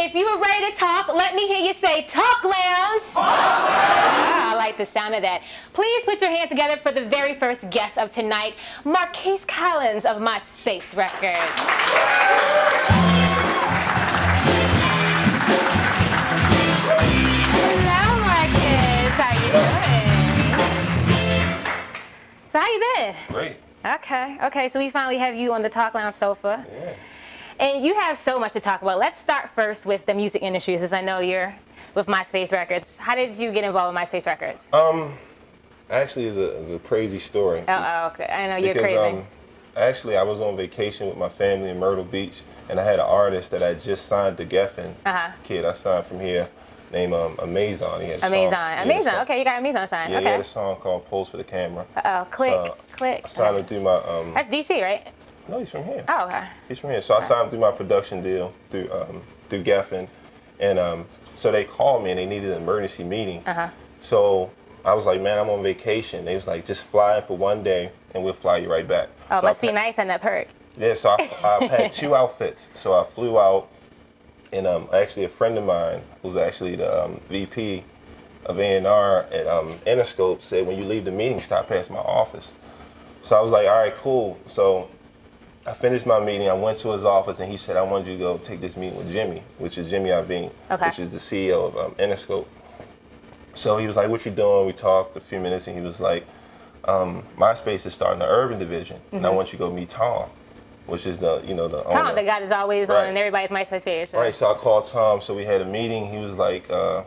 If you are ready to talk, let me hear you say, "Talk Lounge." Talk Lounge. Ah, I like the sound of that. Please put your hands together for the very first guest of tonight, Marquise Collins of MySpace Records. Hello, Marquise. How you doing? So how you been? Great. Okay, so we finally have you on the Talk Lounge sofa. Yeah. And you have so much to talk about. Let's start first with the music industry, since I know you're with MySpace Records. How did you get involved with MySpace Records? Actually, it's a crazy story. Oh, okay. I know you're crazy. Actually, I was on vacation with my family in Myrtle Beach, and I had an artist that I just signed to Geffen. Kid I signed from here, named Amazon. He had a Amazon. Okay, you got Amazon signed. Yeah, okay. He had a song called "Pose for the Camera." Click. I signed him through my. That's DC, right? No, he's from here. Oh, okay. He's from here. So I signed him through my production deal through Geffen, and so they called me and they needed an emergency meeting. So I was like, man, I'm on vacation. They was like, just fly in for one day and we'll fly you right back. Oh, so must be nice on that perk. Yeah, so I had 2 outfits. So I flew out, and actually a friend of mine, who's actually the VP of A&R at Interscope, said, when you leave the meeting, stop past my office. So I was like, all right, cool. So I finished my meeting. I went to his office, and he said, I want you to go take this meeting with Jimmy, which is Jimmy Iovine, which is the CEO of Interscope. So he was like, what you doing? We talked a few minutes, and he was like, MySpace is starting the urban division, and I want you to go meet Tom, which is the owner. Tom, the guy that's always on everybody's MySpace page. Right, so I called Tom, so we had a meeting. He was like, yeah,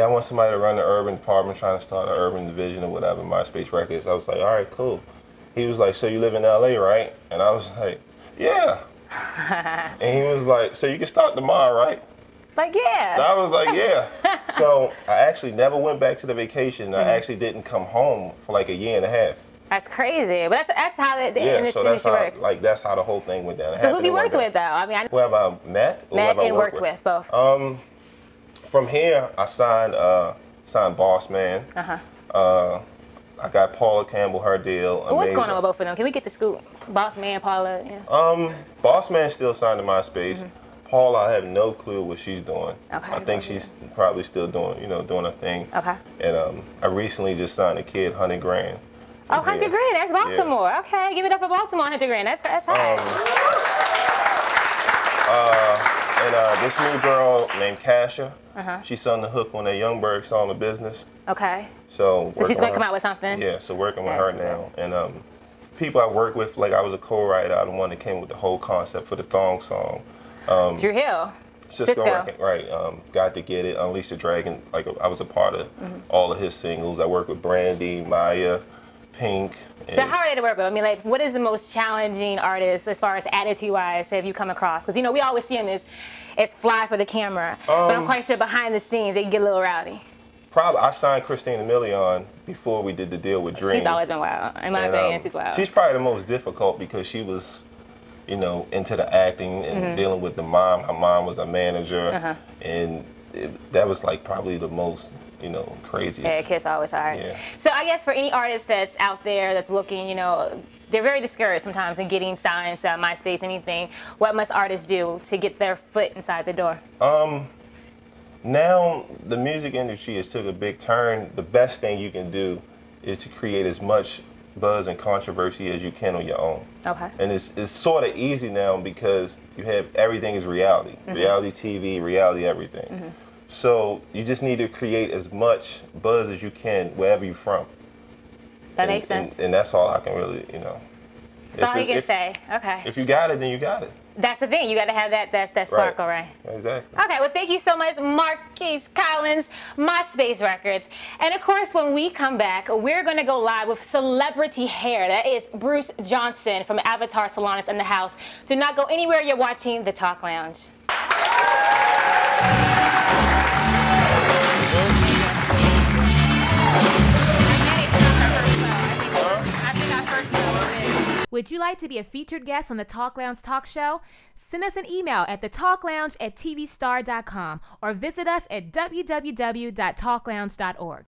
I want somebody to run the urban department, trying to start an urban division or whatever, MySpace Records. I was like, all right, cool. He was like, so you live in LA, right? And I was like, yeah. And he was like, so you can start tomorrow, right? Like, yeah. And I was like, yeah. So I actually never went back to the vacation. I actually didn't come home for like a year and a half. That's crazy, but that's how the industry works. That's how the whole thing went down. So who have you worked with, though? I mean, who have I met? Met and worked with, both. From here, I signed Boss Man. I got Paula Campbell, her deal. What's going on with both of them? Can we get the scoop? Boss Man, Paula. Yeah. Boss Man still signed to MySpace. Paula, I have no clue what she's doing. I think she's probably still doing her thing. And I recently just signed a kid, 100 grand. Oh, 100 grand, that's Baltimore. Yeah. Okay, give it up for Baltimore, 100 grand. That's high. And this new girl named Kasha, she's sung the hook on that Youngberg song, The Business. Okay. So she's going to come out with something? Yeah, so working with her now. And people I work with, like I was a co-writer, I'm the one that came with the whole concept for the thong song. Drew Hill. Cisco. Right. Got to Get It, Unleash the Dragon. Like I was a part of all of his singles. I worked with Brandy, Maya, Pink. So how are they to work with? I mean, like, what is the most challenging artist as far as attitude-wise have you come across? Because, we always see them as fly for the camera. But I'm quite sure behind the scenes, they can get a little rowdy. Probably. I signed Christina Milian before we did the deal with Dream. She's always been wild. In my opinion, she's wild. She's probably the most difficult because she was, into the acting and dealing with the mom. Her mom was a manager. And that was, like, probably the most... craziest. Yeah, kids always hard. Yeah. So I guess for any artist that's out there that's looking, they're very discouraged sometimes in getting signed to MySpace, anything. What must artists do to get their foot inside the door? Now the music industry has took a big turn. The best thing you can do is to create as much buzz and controversy as you can on your own. Okay. And it's sort of easy now because you have everything is reality. Reality TV, reality everything. So you just need to create as much buzz as you can wherever you're from. That makes sense. And that's all I can really, That's all you can say. Okay. If you got it, then you got it. That's the thing. You got to have that sparkle, right? Exactly. Okay. Well, thank you so much, Marquise Collins, MySpace Records. And of course, when we come back, we're going to go live with celebrity hair. That is Bruce Johnson from Avatar Salon is in the house. Do not go anywhere. You're watching the Talk Lounge. Would you like to be a featured guest on the Talk Lounge Talk Show? Send us an email at thetalklounge@tvstar.com or visit us at www.talklounge.org.